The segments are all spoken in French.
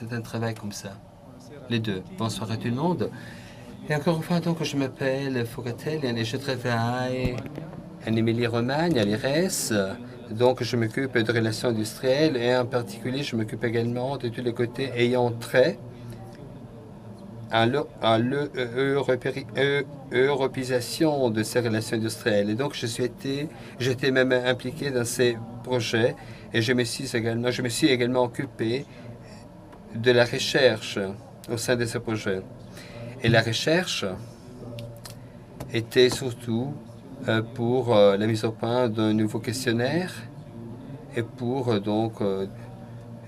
c'est un travail comme ça. Les deux. Bonsoir à tout le monde. Et encore une fois, donc, je m'appelle Fogatelli et je travaille en Émilie-Romagne, à l'IRES. Donc, je m'occupe de relations industrielles et en particulier, je m'occupe également de tous les côtés ayant trait à l'europisation de ces relations industrielles. Et donc, j'étais même impliqué dans ces projets et je me suis également occupé de la recherche au sein de ce projet. Et la recherche était surtout pour la mise au point d'un nouveau questionnaire et pour,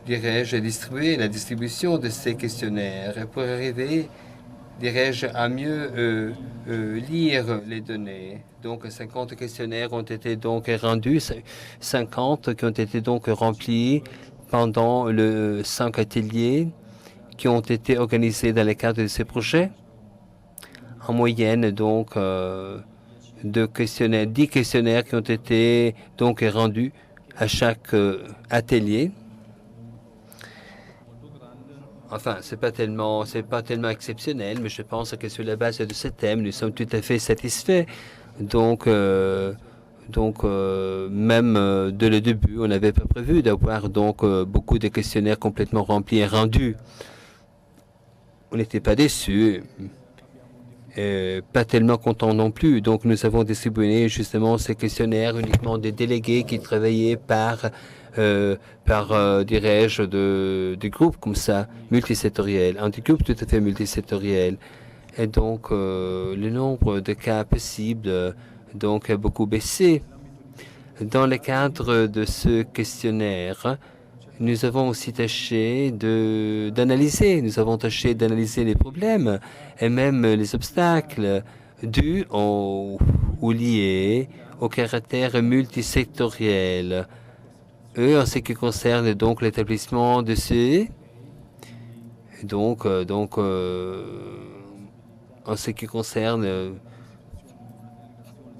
dirais-je, distribuer la distribution de ces questionnaires et pour arriver, dirais-je, à mieux lire les données. Donc, 50 questionnaires ont été donc rendus, 50 qui ont été donc remplis pendant le 5 ateliers qui ont été organisés dans le cadre de ces projets. En moyenne, donc, 10 questionnaires qui ont été donc rendus à chaque atelier. Enfin, c'est pas tellement exceptionnel, mais je pense que sur la base de ce thème, nous sommes tout à fait satisfaits. Donc, même dès le début, on n'avait pas prévu d'avoir beaucoup de questionnaires complètement remplis et rendus. On n'était pas déçus. Pas tellement content non plus. Donc, nous avons distribué justement ces questionnaires uniquement des délégués qui travaillaient dirais-je, des groupes comme ça, multisectoriels, un groupe tout à fait multisectoriel. Et donc, le nombre de cas possibles donc, a beaucoup baissé. Dans le cadre de ce questionnaire, nous avons aussi tâché d'analyser les problèmes et même les obstacles dus ou liés au caractère multisectoriel. En ce qui concerne donc l'établissement de ces... en ce qui concerne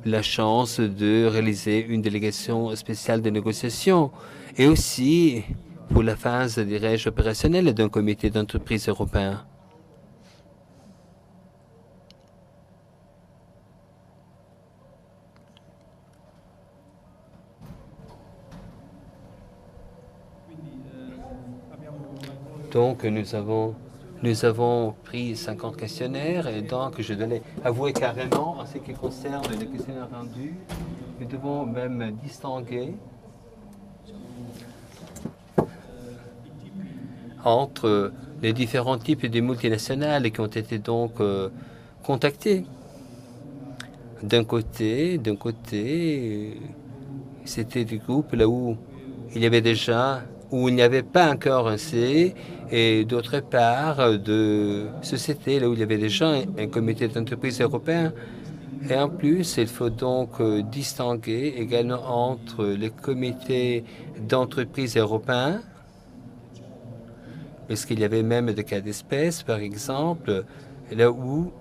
la chance de réaliser une délégation spéciale de négociation et aussi pour la phase, dirais-je, opérationnelle d'un comité d'entreprise européen. Donc, nous avons pris 50 questionnaires et donc je dois avouer carrément en ce qui concerne les questionnaires rendus, nous devons même distinguer entre les différents types de multinationales qui ont été donc contactés. D'un côté, c'était des groupes là où il y avait déjà, où il n'y avait pas encore un C, et d'autre part, de sociétés là où il y avait déjà un comité d'entreprise européen. Et en plus, il faut donc distinguer également entre les comités d'entreprise européens. Est-ce qu'il y avait même des cas d'espèce, par exemple, là où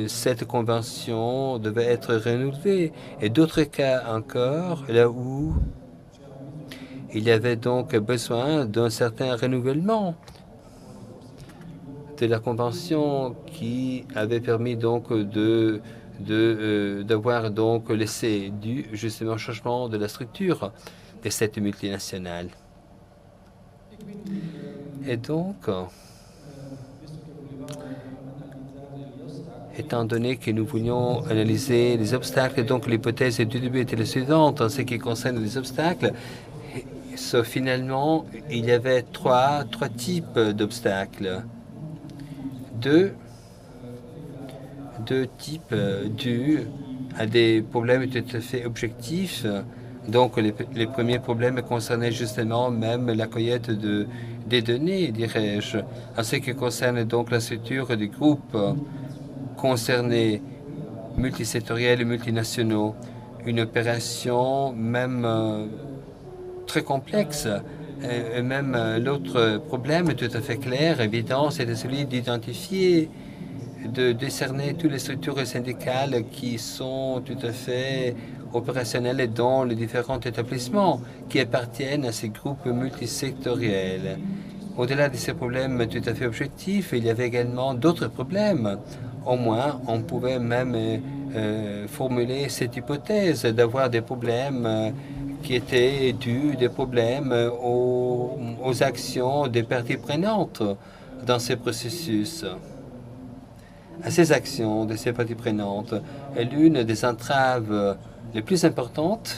cette convention devait être renouvelée, et d'autres cas encore, là où il y avait donc besoin d'un certain renouvellement de la convention qui avait permis donc d'avoir donc laissé du justement changement de la structure de cette multinationale. Et donc, étant donné que nous voulions analyser les obstacles, donc l'hypothèse du début était la suivante en ce qui concerne les obstacles. Finalement, il y avait trois types d'obstacles. Deux types dus à des problèmes tout à fait objectifs. Donc, les premiers problèmes concernaient justement même la cueillette des données, dirais-je. En ce qui concerne donc la structure des groupes concernés, multisectoriels et multinationaux, une opération même très complexe. Et même l'autre problème tout à fait clair, évident, c'était celui d'identifier, de décerner toutes les structures syndicales qui sont tout à fait opérationnelles dans les différents établissements qui appartiennent à ces groupes multisectoriels. Au-delà de ces problèmes tout à fait objectifs, il y avait également d'autres problèmes. Au moins, on pouvait même formuler cette hypothèse d'avoir des problèmes qui étaient dus des problèmes aux actions des parties prenantes dans ces processus. À ces actions de ces parties prenantes, l'une des entraves les plus importantes,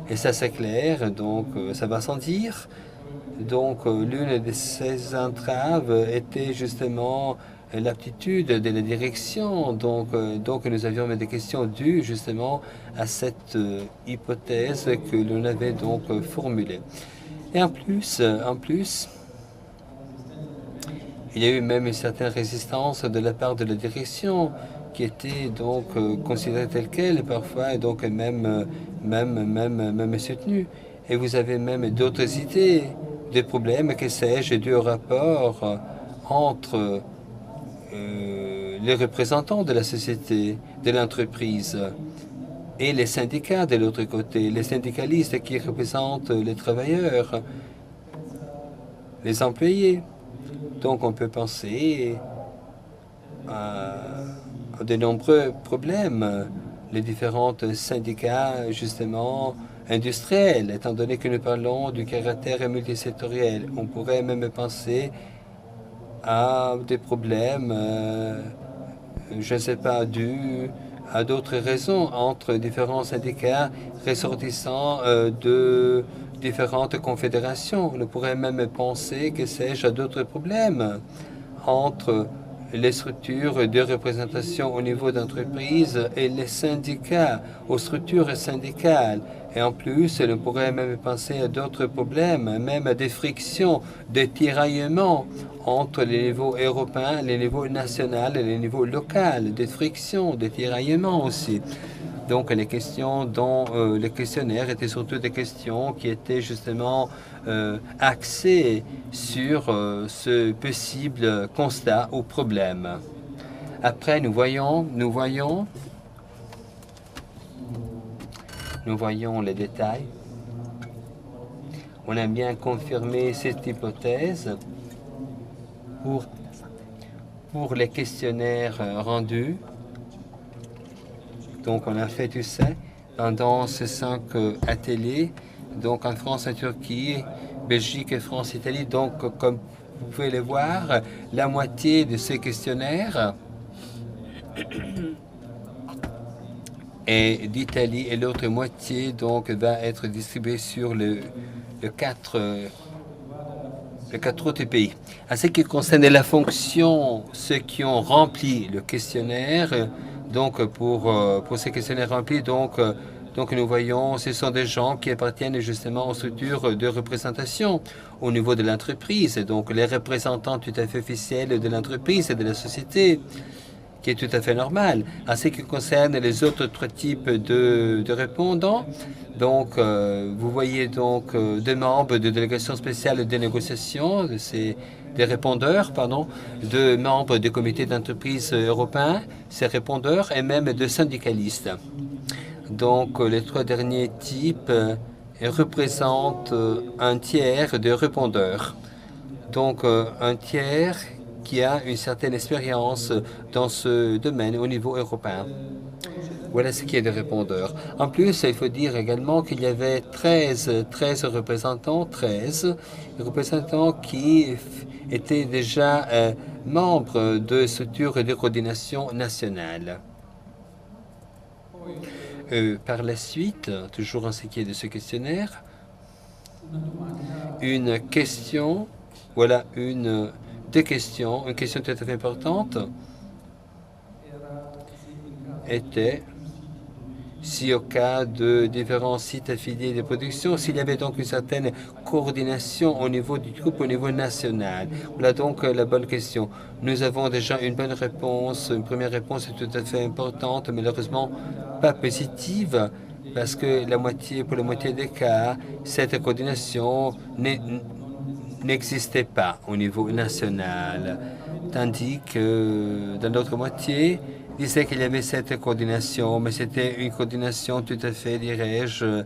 et ça c'est clair, donc ça va sans dire, donc l'une de ces entraves était justement l'aptitude de la direction. Donc nous avions des questions dues justement à cette hypothèse que l'on avait donc formulée. Et en plus, il y a eu même une certaine résistance de la part de la direction qui était donc considérée telle qu'elle parfois et donc même soutenue. Et vous avez même d'autres idées, des problèmes, que sais-je, du rapport entre les représentants de la société, de l'entreprise, et les syndicats de l'autre côté, les syndicalistes qui représentent les travailleurs, les employés. Donc on peut penser à de nombreux problèmes, les différents syndicats justement industriels, étant donné que nous parlons du caractère multisectoriel. On pourrait même penser à des problèmes, je ne sais pas, dus à d'autres raisons entre différents syndicats ressortissant de différentes confédérations. On pourrait même penser, que sais-je, à d'autres problèmes entre les structures de représentation au niveau d'entreprise et les syndicats, aux structures syndicales. Et en plus, on pourrait même penser à d'autres problèmes, même à des frictions, des tiraillements entre les niveaux européens, les niveaux nationaux et les niveaux locaux, des frictions, des tiraillements aussi. Donc les questions dont les questionnaires étaient surtout des questions qui étaient justement axées sur ce possible constat ou problème. Après, nous voyons les détails. On a bien confirmé cette hypothèse pour les questionnaires rendus. Donc, on a fait tout ça pendant ces 5 ateliers, donc en France, en Turquie, Belgique, France, Italie. Donc, comme vous pouvez le voir, la moitié de ces questionnaires est d'Italie et l'autre moitié donc va être distribuée sur les quatre autres pays. À ce qui concerne la fonction, ceux qui ont rempli le questionnaire, donc pour ces questionnaires remplis, donc nous voyons, ce sont des gens qui appartiennent justement aux structures de représentation au niveau de l'entreprise, donc les représentants tout à fait officiels de l'entreprise et de la société, qui est tout à fait normal. En ce qui concerne les autres 3 types de répondants, donc vous voyez donc des membres de délégations spéciales de négociation, des répondeurs, de membres du comité d'entreprise européen, ces répondeurs, et même de syndicalistes. Donc les 3 derniers types représentent un tiers de répondeurs. Donc un tiers qui a une certaine expérience dans ce domaine au niveau européen. Voilà ce qui est des répondeurs. En plus, il faut dire également qu'il y avait 13 représentants qui étaient déjà membres de structures de coordination nationale. Par la suite, toujours en ce qui est de ce questionnaire, une question, voilà une question tout à fait importante était si au cas de différents sites affiliés de production, s'il y avait donc une certaine coordination au niveau du groupe, au niveau national. Voilà donc la bonne question. Nous avons déjà une bonne réponse, une première réponse est tout à fait importante, malheureusement pas positive, parce que pour la moitié des cas, cette coordination n'existait pas au niveau national, tandis que dans l'autre moitié, disait qu'il y avait cette coordination, mais c'était une coordination tout à fait, dirais-je,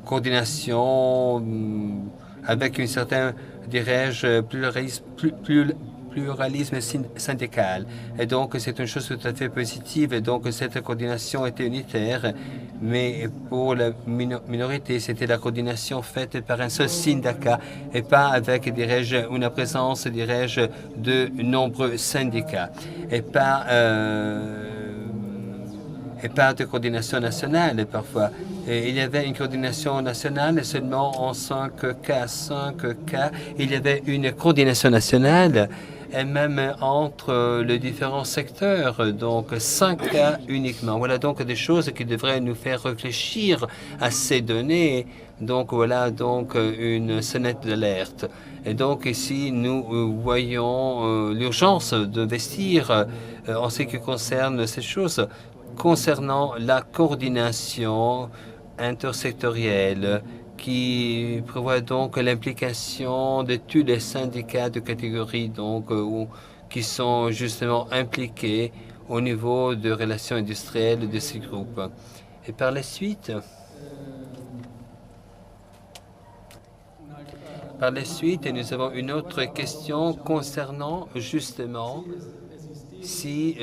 coordination avec une certaine, dirais-je, pluralisme syndical. Et donc, c'est une chose tout à fait positive. Et donc, cette coordination était unitaire. Mais pour la minorité, c'était la coordination faite par un seul syndicat et pas avec, dirais-je, une présence, dirais-je, de nombreux syndicats. Et pas de coordination nationale parfois. Et il y avait une coordination nationale seulement en 5 cas. Il y avait une coordination nationale et même entre les différents secteurs, donc 5 cas uniquement. Voilà donc des choses qui devraient nous faire réfléchir à ces données. Donc voilà donc une sonnette d'alerte. Et donc ici, nous voyons l'urgence d'investir en ce qui concerne ces choses. Concernant la coordination intersectorielle qui prévoit donc l'implication de tous les syndicats de catégorie qui sont justement impliqués au niveau de relations industrielles de ces groupes. Et par la suite, nous avons une autre question concernant justement si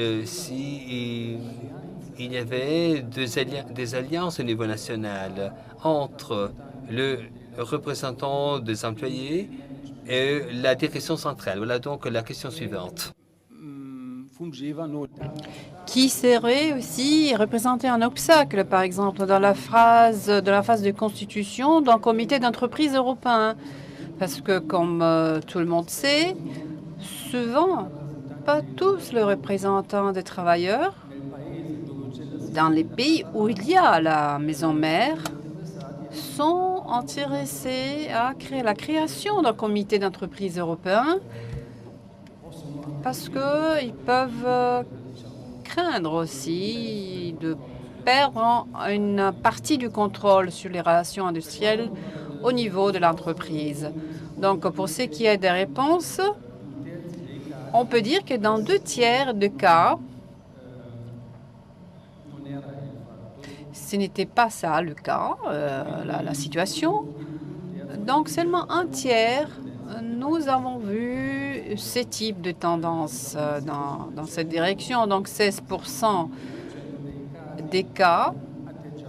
il y avait des alliances au niveau national entre le représentant des employés et la direction centrale. Voilà donc la question suivante. Qui serait aussi représenté un obstacle, par exemple, dans la phase de constitution d'un comité d'entreprise européen? Parce que, comme tout le monde sait, souvent, pas tous les représentants des travailleurs dans les pays où il y a la maison mère sont intéressés à la création d'un comité d'entreprise européen parce qu'ils peuvent craindre aussi de perdre une partie du contrôle sur les relations industrielles au niveau de l'entreprise. Donc, pour ce qui est des réponses, on peut dire que dans 2/3 des cas, ce n'était pas ça le cas, la situation. Donc, seulement 1/3, nous avons vu ce type de tendance dans cette direction. Donc, 16% des cas.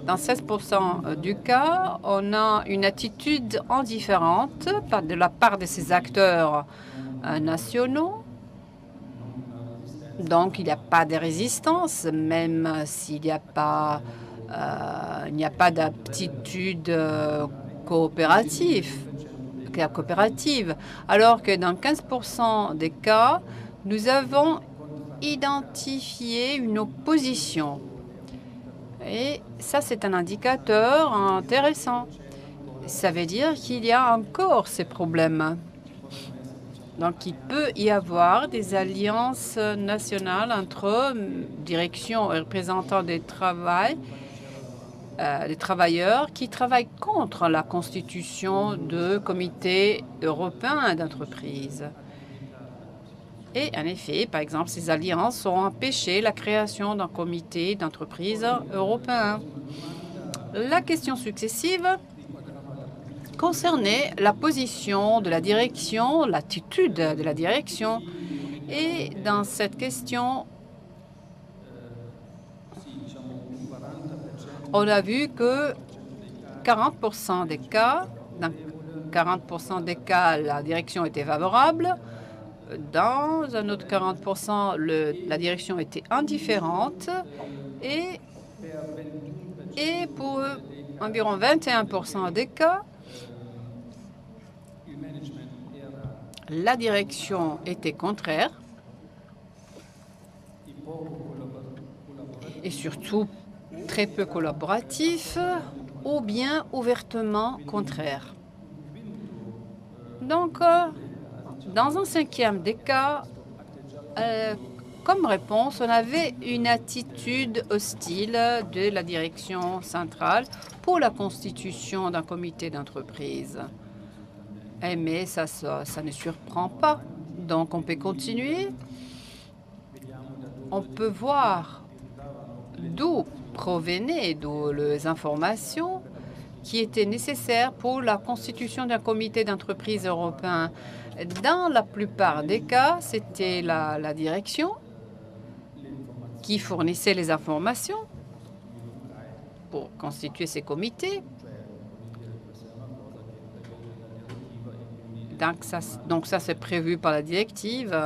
Dans 16% du cas, on a une attitude indifférente de la part de ces acteurs nationaux. Donc, il n'y a pas de résistance, même s'il n'y a pas, d'aptitude coopérative. Alors que dans 15% des cas, nous avons identifié une opposition. Et ça, c'est un indicateur intéressant. Ça veut dire qu'il y a encore ces problèmes. Donc, il peut y avoir des alliances nationales entre direction et représentants des travailleurs qui travaillent contre la constitution de comités européens d'entreprise. Et en effet, par exemple, ces alliances ont empêché la création d'un comité d'entreprise européen. La question successive concernait la position de la direction, l'attitude de la direction. Et dans cette question, on a vu que 40% des cas, dans 40% des cas, la direction était favorable. Dans un autre 40%, la direction était indifférente. Et pour environ 21% des cas, la direction était contraire. Et surtout, très peu collaboratif ou bien ouvertement contraire. Donc, dans un 5e des cas, comme réponse, on avait une attitude hostile de la direction centrale pour la constitution d'un comité d'entreprise. Mais ça ne surprend pas. Donc, on peut continuer. On peut voir d'où provenaient les informations qui était nécessaire pour la constitution d'un comité d'entreprise européen. Dans la plupart des cas, c'était la direction qui fournissait les informations pour constituer ces comités. Donc ça c'est prévu par la directive.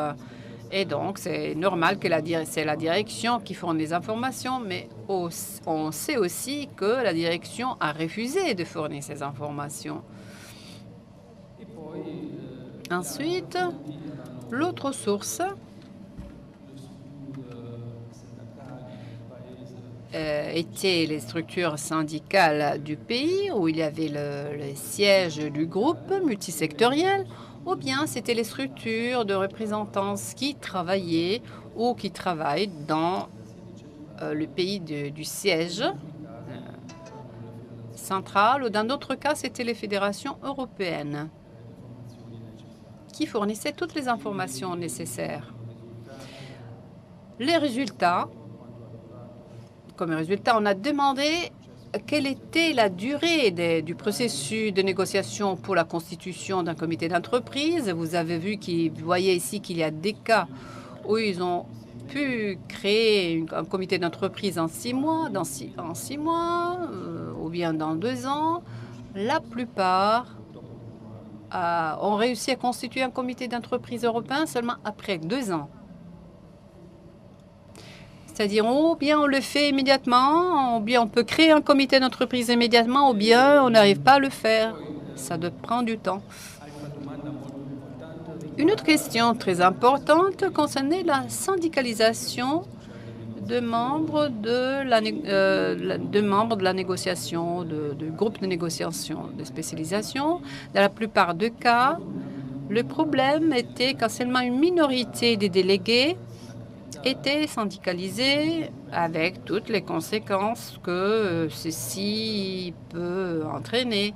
Et donc, c'est normal que c'est la direction qui fournit les informations, mais on sait aussi que la direction a refusé de fournir ces informations. Ensuite, l'autre source étaient les structures syndicales du pays, où il y avait le siège du groupe multisectoriel, ou bien c'était les structures de représentance qui travaillaient ou qui travaillent dans le pays du siège central, ou dans d'autres cas, c'était les fédérations européennes qui fournissaient toutes les informations nécessaires. Les résultats, comme résultat, on a demandé quelle était la durée du processus de négociation pour la constitution d'un comité d'entreprise. Vous avez vu vous voyez ici qu'il y a des cas où ils ont pu créer un comité d'entreprise en 6 mois, en 6 mois, ou bien dans 2 ans. La plupart ont réussi à constituer un comité d'entreprise européen seulement après 2 ans. C'est-à-dire, ou bien on le fait immédiatement, ou bien on peut créer un comité d'entreprise immédiatement, ou bien on n'arrive pas à le faire. Ça doit prendre du temps. Une autre question très importante concernait la syndicalisation de membres de la négociation, de groupes de négociation, de spécialisation. Dans la plupart des cas, le problème était que seulement une minorité des délégués étaient syndicalisés, avec toutes les conséquences que ceci peut entraîner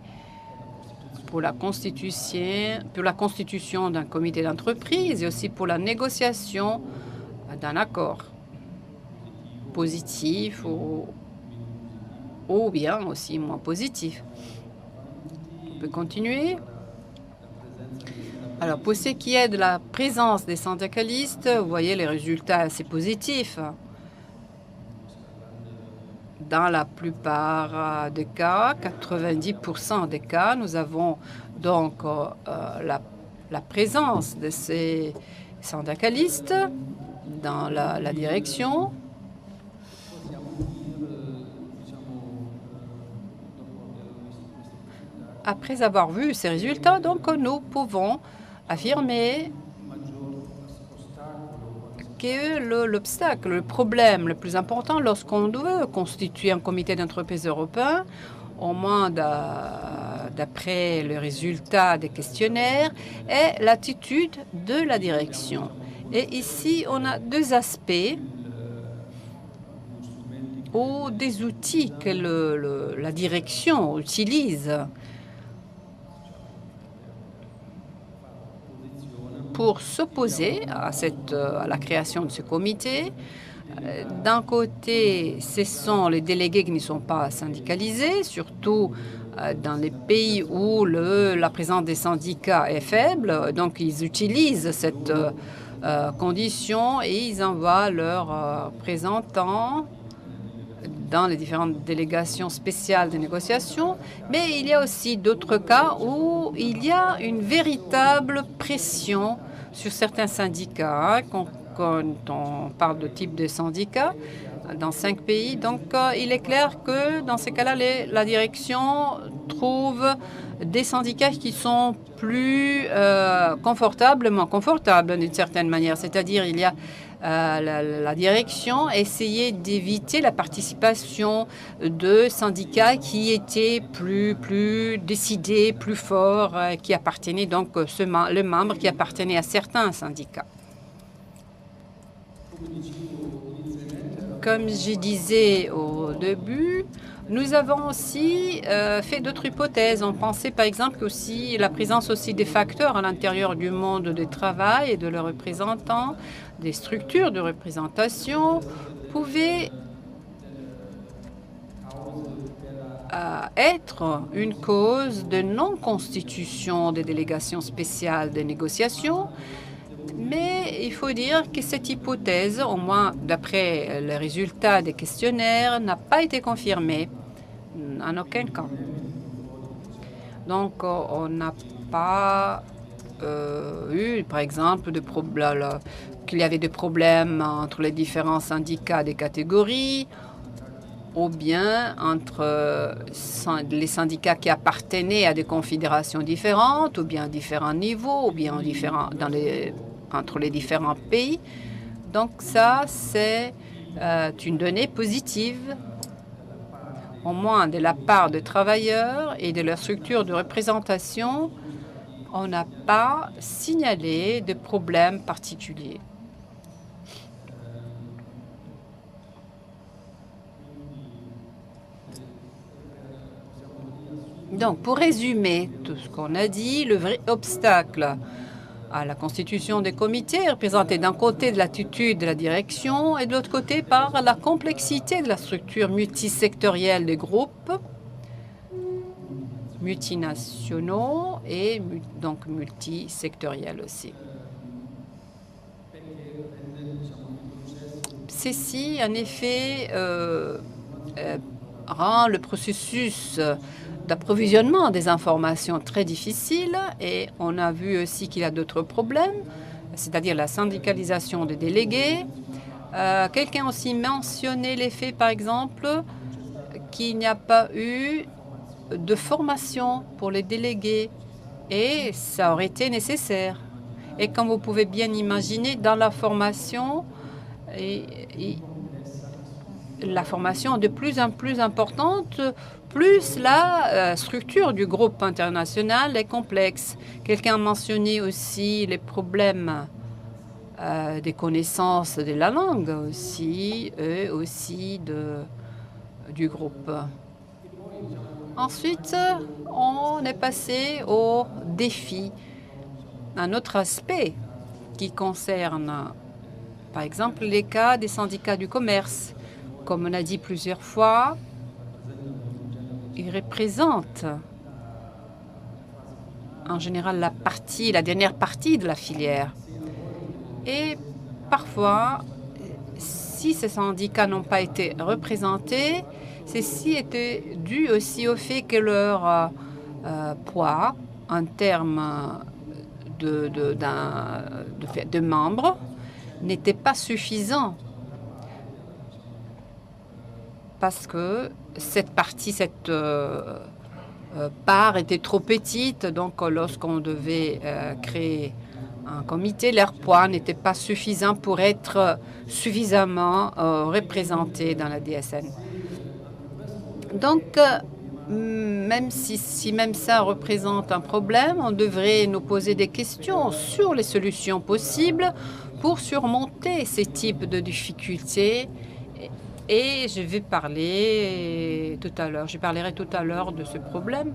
pour la constitution d'un comité d'entreprise et aussi pour la négociation d'un accord positif ou bien aussi moins positif. On peut continuer. Alors, pour ce qui est de la présence des syndicalistes, vous voyez les résultats assez positifs. Dans la plupart des cas, 90% des cas, nous avons donc la présence de ces syndicalistes dans la direction. Après avoir vu ces résultats, donc, nous pouvons affirmer que l'obstacle, le problème le plus important lorsqu'on veut constituer un comité d'entreprise européen, au moins d'après le résultat des questionnaires, est l'attitude de la direction. Et ici, on a 2 aspects ou des outils que la direction utilise pour s'opposer à la création de ce comité. D'un côté, ce sont les délégués qui ne sont pas syndicalisés, surtout dans les pays où la présence des syndicats est faible. Donc, ils utilisent cette condition et ils envoient leurs représentants dans les différentes délégations spéciales de négociation. Mais il y a aussi d'autres cas où il y a une véritable pression sur certains syndicats, quand on parle de type de syndicat dans 5 pays. Donc, il est clair que dans ces cas-là, la direction trouve des syndicats qui sont plus confortablement confortables d'une certaine manière. C'est-à-dire, il y a la direction essayait d'éviter la participation de syndicats qui étaient plus décidés, plus forts, qui appartenaient donc le membre qui appartenait à certains syndicats. Comme je disais au début, nous avons aussi fait d'autres hypothèses. On pensait par exemple aussi la présence aussi des facteurs à l'intérieur du monde du travail et de leurs représentants, des structures de représentation, pouvaient être une cause de non-constitution des délégations spéciales de négociation, mais il faut dire que cette hypothèse, au moins d'après les résultats des questionnaires, n'a pas été confirmée en aucun cas. Donc, on n'a pas eu, par exemple, qu'il y avait des problèmes entre les différents syndicats des catégories, ou bien entre les syndicats qui appartenaient à des confédérations différentes, ou bien à différents niveaux, ou bien entre les différents pays. Donc ça, c'est une donnée positive, au moins de la part des travailleurs et de leur structure de représentation. On n'a pas signalé de problèmes particuliers. Donc, pour résumer tout ce qu'on a dit, le vrai obstacle à la constitution des comités est représenté d'un côté de l'attitude de la direction et de l'autre côté par la complexité de la structure multisectorielle des groupes multinationaux et donc multisectoriels aussi. Ceci, en effet, rend le processus d'approvisionnement des informations très difficile, et on a vu aussi qu'il y a d'autres problèmes, c'est-à-dire la syndicalisation des délégués. Quelqu'un aussi mentionné l'effet, par exemple, qu'il n'y a pas eu de formation pour les délégués, et ça aurait été nécessaire. Et comme vous pouvez bien imaginer, dans la formation, la formation est de plus en plus importante, plus la structure du groupe international est complexe. Quelqu'un a mentionné aussi les problèmes des connaissances de la langue aussi, et aussi du groupe. Ensuite, on est passé au défi. Un autre aspect qui concerne, par exemple, les cas des syndicats du commerce. Comme on a dit plusieurs fois, ils représentent en général la dernière partie de la filière. Et parfois, si ces syndicats n'ont pas été représentés, ceci était dû aussi au fait que leur poids en termes de membres n'était pas suffisant, parce que cette part était trop petite. Donc, lorsqu'on devait créer un comité, leur poids n'était pas suffisant pour être suffisamment représenté dans la DSN. Donc, même si même ça représente un problème, on devrait nous poser des questions sur les solutions possibles pour surmonter ces types de difficultés. Et je parlerai tout à l'heure de ce problème,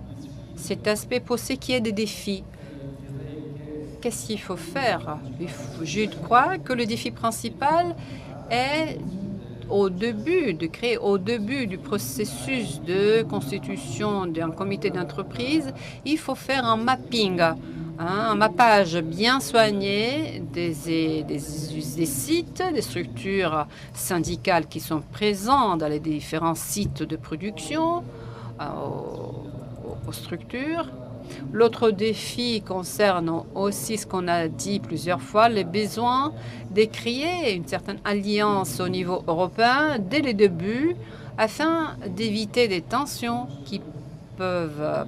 cet aspect pour ce qui est des défis. Qu'est-ce qu'il faut faire? Je crois que le défi principal est au début du processus de constitution d'un comité d'entreprise. Il faut faire un mapping, un mappage bien soigné des sites, des structures syndicales qui sont présentes dans les différents sites de production, aux structures. L'autre défi concerne aussi ce qu'on a dit plusieurs fois, les besoins de créer une certaine alliance au niveau européen dès le début, afin d'éviter des tensions qui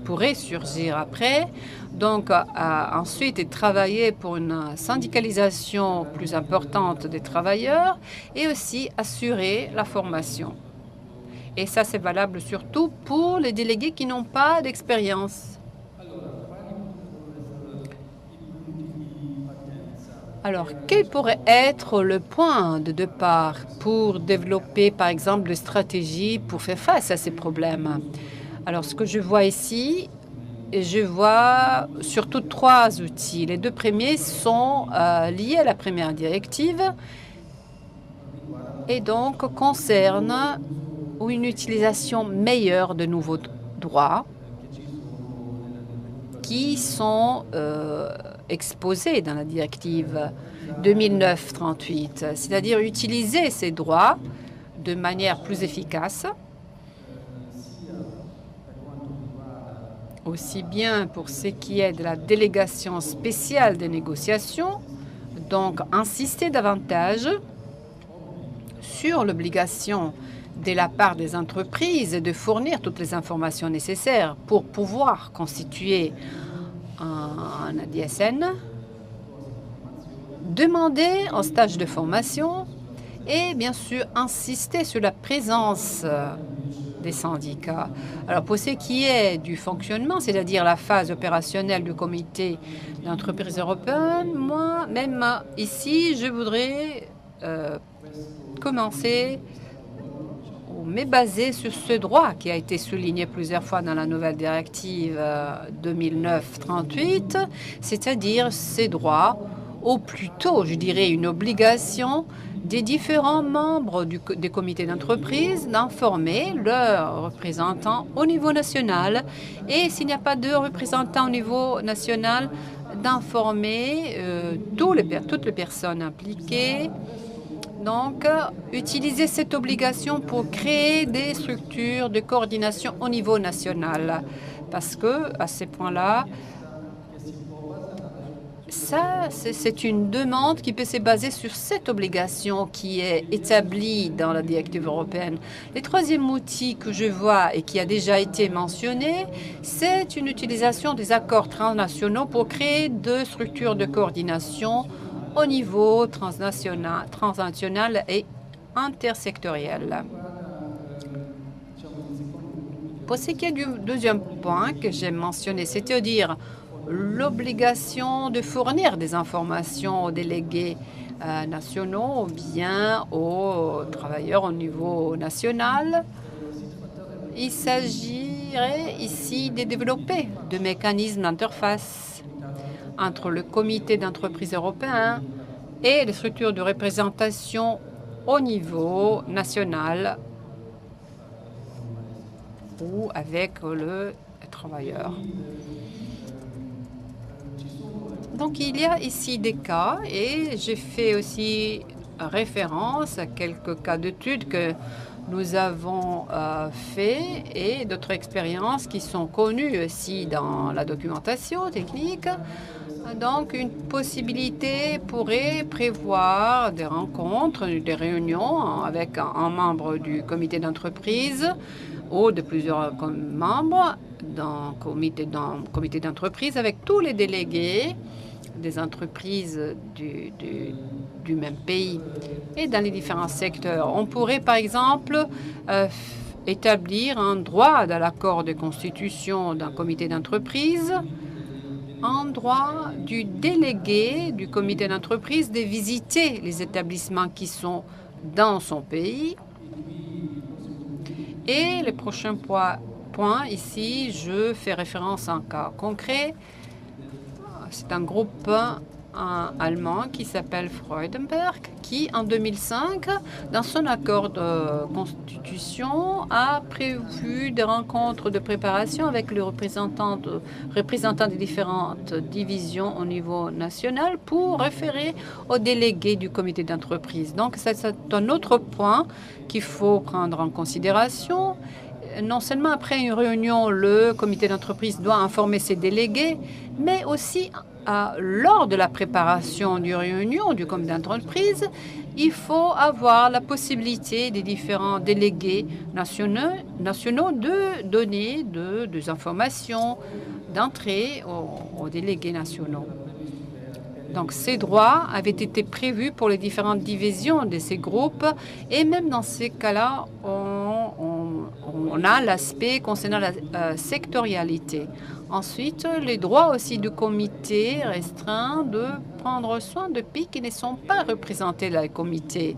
pourraient surgir après. Donc, ensuite, travailler pour une syndicalisation plus importante des travailleurs, et aussi assurer la formation. Et ça, c'est valable surtout pour les délégués qui n'ont pas d'expérience. Alors, quel pourrait être le point de départ pour développer, par exemple, des stratégies pour faire face à ces problèmes? Alors, ce que je vois ici, je vois surtout 3 outils. Les 2 premiers sont liés à la première directive et donc concernent une utilisation meilleure de nouveaux droits qui sont exposés dans la directive 2009-38, c'est-à-dire utiliser ces droits de manière plus efficace, aussi bien pour ce qui est de la délégation spéciale des négociations, donc insister davantage sur l'obligation de la part des entreprises de fournir toutes les informations nécessaires pour pouvoir constituer un ADSN, demander un stage de formation et bien sûr insister sur la présence des syndicats. Alors pour ce qui est du fonctionnement, c'est-à-dire la phase opérationnelle du comité d'entreprise européenne, moi, même ici, je voudrais commencer ou me baser sur ce droit qui a été souligné plusieurs fois dans la nouvelle directive 2009-38, c'est-à-dire ces droits, ou plutôt, je dirais, une obligation des différents membres des comités d'entreprise d'informer leurs représentants au niveau national et s'il n'y a pas de représentants au niveau national, d'informer toutes les personnes impliquées. Donc, utiliser cette obligation pour créer des structures de coordination au niveau national. Parce que, à ces points-là, ça, c'est une demande qui peut se baser sur cette obligation qui est établie dans la directive européenne. Le troisième outil que je vois et qui a déjà été mentionné, c'est une utilisation des accords transnationaux pour créer deux structures de coordination au niveau transnational et intersectoriel. Pour ce qui est du deuxième point que j'ai mentionné, c'est-à-dire l'obligation de fournir des informations aux délégués nationaux ou bien aux travailleurs au niveau national, il s'agirait ici de développer des mécanismes d'interface entre le comité d'entreprise européen et les structures de représentation au niveau national ou avec le travailleur. Donc, il y a ici des cas et j'ai fait aussi référence à quelques cas d'études que nous avons fait et d'autres expériences qui sont connues aussi dans la documentation technique. Donc, une possibilité pourrait prévoir des rencontres, des réunions avec un membre du comité d'entreprise ou de plusieurs membres d'un comité d'entreprise avec tous les délégués des entreprises du même pays et dans les différents secteurs. On pourrait, par exemple, établir un droit dans l'accord de constitution d'un comité d'entreprise, un droit du délégué du comité d'entreprise de visiter les établissements qui sont dans son pays. Et le prochain point ici, je fais référence à un cas concret. C'est un groupe allemand qui s'appelle Freudenberg, qui, en 2005, dans son accord de constitution, a prévu des rencontres de préparation avec les représentants des différentes divisions au niveau national pour référer aux délégués du comité d'entreprise. Donc, c'est un autre point qu'il faut prendre en considération. Non seulement après une réunion, le comité d'entreprise doit informer ses délégués, mais aussi lors de la préparation d'une réunion du comité d'entreprise, il faut avoir la possibilité des différents délégués nationaux de donner des informations d'entrée aux délégués nationaux. Donc, ces droits avaient été prévus pour les différentes divisions de ces groupes et même dans ces cas-là, on a l'aspect concernant la sectorialité. Ensuite, les droits aussi du comité restreint de prendre soin de pays qui ne sont pas représentés dans le comité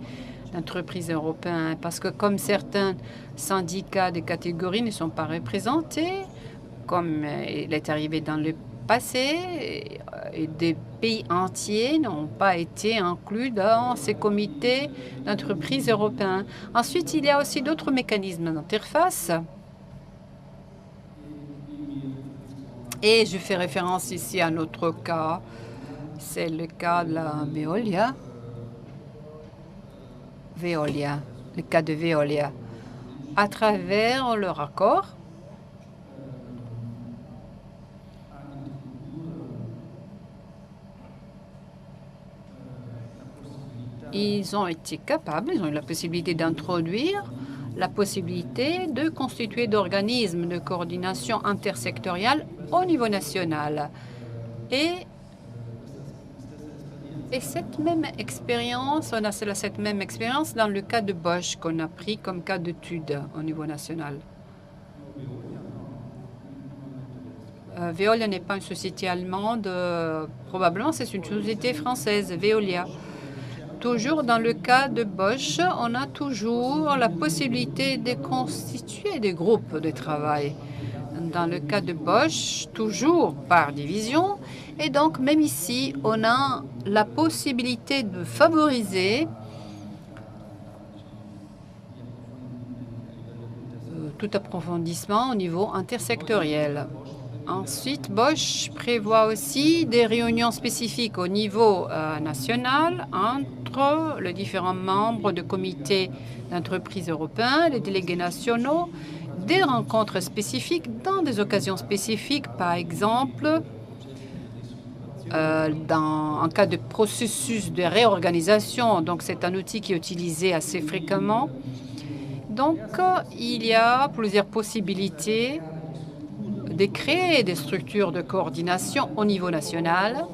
d'entreprise européen parce que comme certains syndicats de catégories ne sont pas représentés, comme il est arrivé dans le passé, et des pays entiers n'ont pas été inclus dans ces comités d'entreprise européens. Ensuite, il y a aussi d'autres mécanismes d'interface Et je fais référence ici à notre cas. C'est le cas de la Veolia. Le cas de Veolia. À travers leur accord, ils ont été capables, ils ont eu la possibilité d'introduire la possibilité de constituer d'organismes de coordination intersectorielle au niveau national. Et cette même expérience, on a cette même expérience dans le cas de Bosch qu'on a pris comme cas d'étude au niveau national. Veolia n'est pas une société allemande, probablement c'est une société française, Veolia. Toujours dans le cas de Bosch, on a toujours la possibilité de constituer des groupes de travail. Dans le cas de Bosch, toujours par division. Et donc, même ici, on a la possibilité de favoriser tout approfondissement au niveau intersectoriel. Ensuite, Bosch prévoit aussi des réunions spécifiques au niveau national entre les différents membres de comités d'entreprise européens, les délégués nationaux, des rencontres spécifiques dans des occasions spécifiques, par exemple, en cas de processus de réorganisation. Donc, c'est un outil qui est utilisé assez fréquemment. Donc, il y a plusieurs possibilités de créer des structures de coordination au niveau national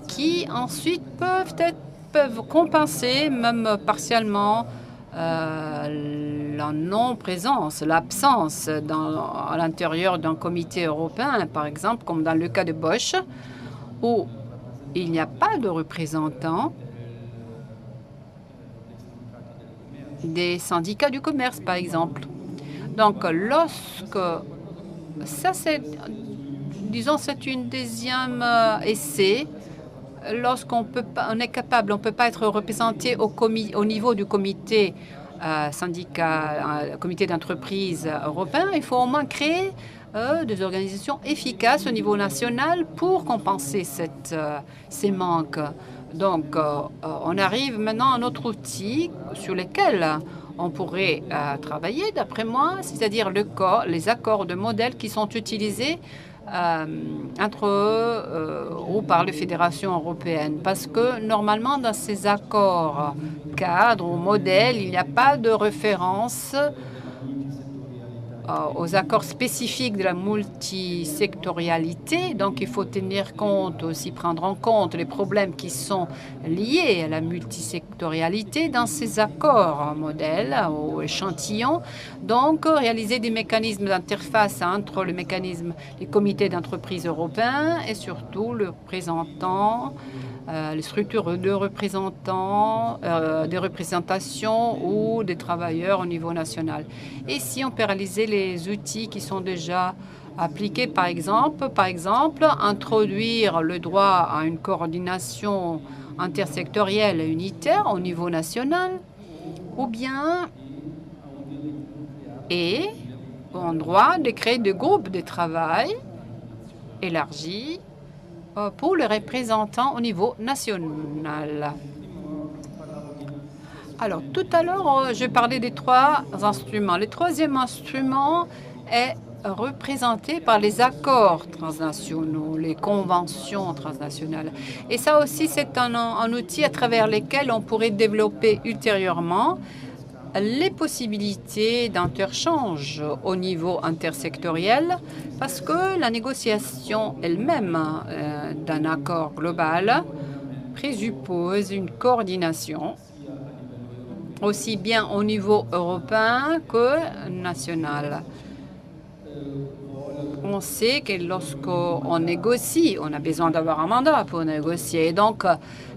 qui ensuite peuvent compenser, même partiellement, la non-présence, l'absence à l'intérieur d'un comité européen, par exemple, comme dans le cas de Bosch, où il n'y a pas de représentants des syndicats du commerce, par exemple. Donc, ça, c'est, disons, c'est une deuxième essai. Lorsqu'on est capable, on ne peut pas être représenté au niveau du comité comité d'entreprise européen, il faut au moins créer des organisations efficaces au niveau national pour compenser ces manques. Donc, on arrive maintenant à un autre outil sur lequel on pourrait travailler, d'après moi, c'est-à-dire les accords de modèle qui sont utilisés ou par les fédérations européennes. Parce que normalement, dans ces accords cadres ou modèles, il n'y a pas de référence aux accords spécifiques de la multisectorialité. Donc, il faut tenir compte aussi, prendre en compte les problèmes qui sont liés à la multisectorialité dans ces accords modèles ou échantillons. Donc, réaliser des mécanismes d'interface entre les comités d'entreprise européens et surtout le représentant, les structures de représentants, des représentations ou des travailleurs au niveau national. Et si on peut réaliser les outils qui sont déjà appliqués, par exemple, introduire le droit à une coordination intersectorielle et unitaire au niveau national, ou bien un droit de créer des groupes de travail élargis pour les représentants au niveau national. Alors, tout à l'heure, je parlais des trois instruments. Le troisième instrument est représenté par les accords transnationaux, les conventions transnationales. Et ça aussi, c'est un outil à travers lequel on pourrait développer ultérieurement les possibilités d'interchange au niveau intersectoriel, parce que la négociation elle-même d'un accord global présuppose une coordination aussi bien au niveau européen que national. On sait que lorsqu'on négocie, on a besoin d'avoir un mandat pour négocier. Donc,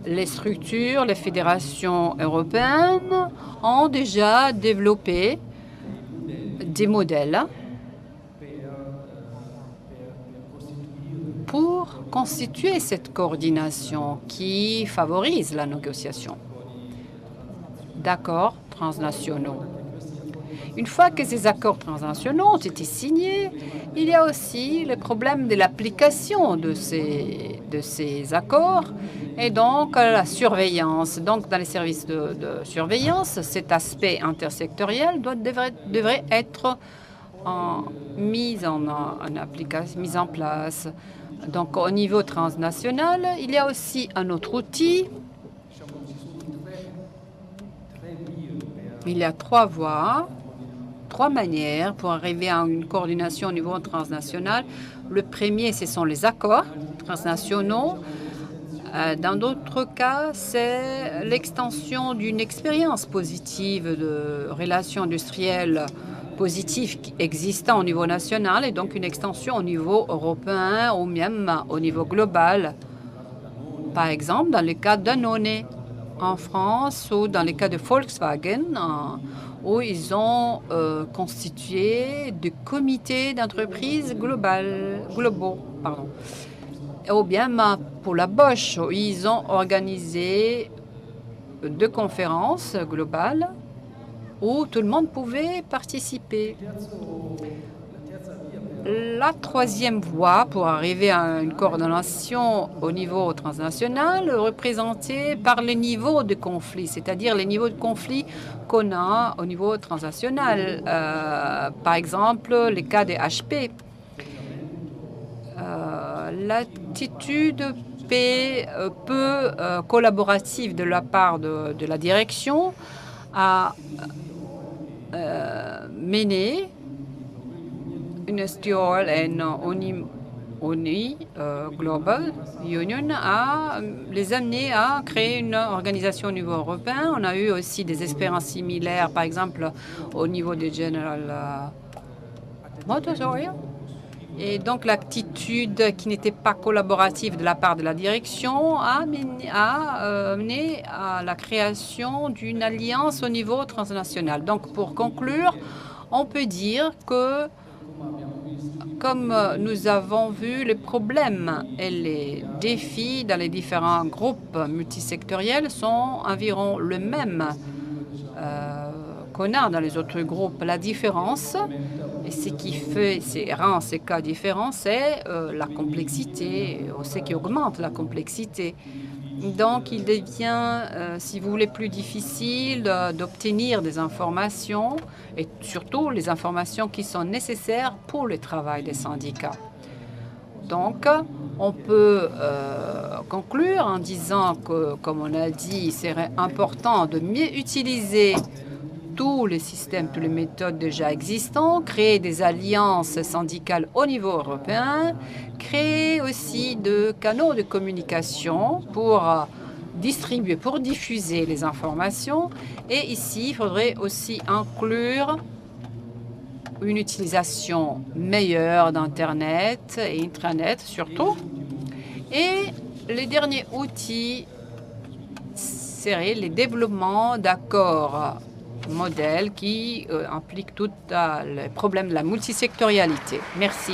les structures, les fédérations européennes ont déjà développé des modèles pour constituer cette coordination qui favorise la négociation d'accords transnationaux. Une fois que ces accords transnationaux ont été signés, il y a aussi le problème de l'application de ces accords et donc la surveillance. Donc, dans les services de surveillance, cet aspect intersectoriel devrait être mis en place. Donc, au niveau transnational, il y a aussi un autre outil. Il y a 3 voies, 3 manières pour arriver à une coordination au niveau transnational. Le premier, ce sont les accords transnationaux. Dans d'autres cas, c'est l'extension d'une expérience positive de relations industrielles positives existant au niveau national et donc une extension au niveau européen ou même au niveau global. Par exemple, dans le cas Danone en France ou dans le cas de Volkswagen, où ils ont constitué des comités d'entreprise globaux. Ou bien pour la Bosch, où ils ont organisé 2 conférences globales où tout le monde pouvait participer. La 3e voie pour arriver à une coordination au niveau transnational est représentée par les niveaux de conflit, c'est-à-dire les niveaux de conflit qu'on a au niveau transnational. Par exemple, les cas des HP. L'attitude peu collaborative de la part de la direction a mené Industrial and ONI Global Union à les amener à créer une organisation au niveau européen. On a eu aussi des expériences similaires, par exemple au niveau de General Motors. Et donc l'attitude qui n'était pas collaborative de la part de la direction a mené à la création d'une alliance au niveau transnational. Donc pour conclure, on peut dire que comme nous avons vu, les problèmes et les défis dans les différents groupes multisectoriels sont environ le même qu'on a dans les autres groupes. La différence, et ce qui rend ces cas différents, c'est la complexité, ce qui augmente la complexité. Donc, il devient, si vous voulez, plus difficile d'obtenir des informations et surtout les informations qui sont nécessaires pour le travail des syndicats. Donc, on peut conclure en disant que, comme on a dit, il serait important de mieux utiliser tous les systèmes, toutes les méthodes déjà existantes, créer des alliances syndicales au niveau européen, créer aussi des canaux de communication pour distribuer, pour diffuser les informations. Et ici, il faudrait aussi inclure une utilisation meilleure d'Internet et Intranet surtout. Et le dernier outil serait le développement d'accords modèles qui impliquent tout le problème de la multisectorialité. Merci.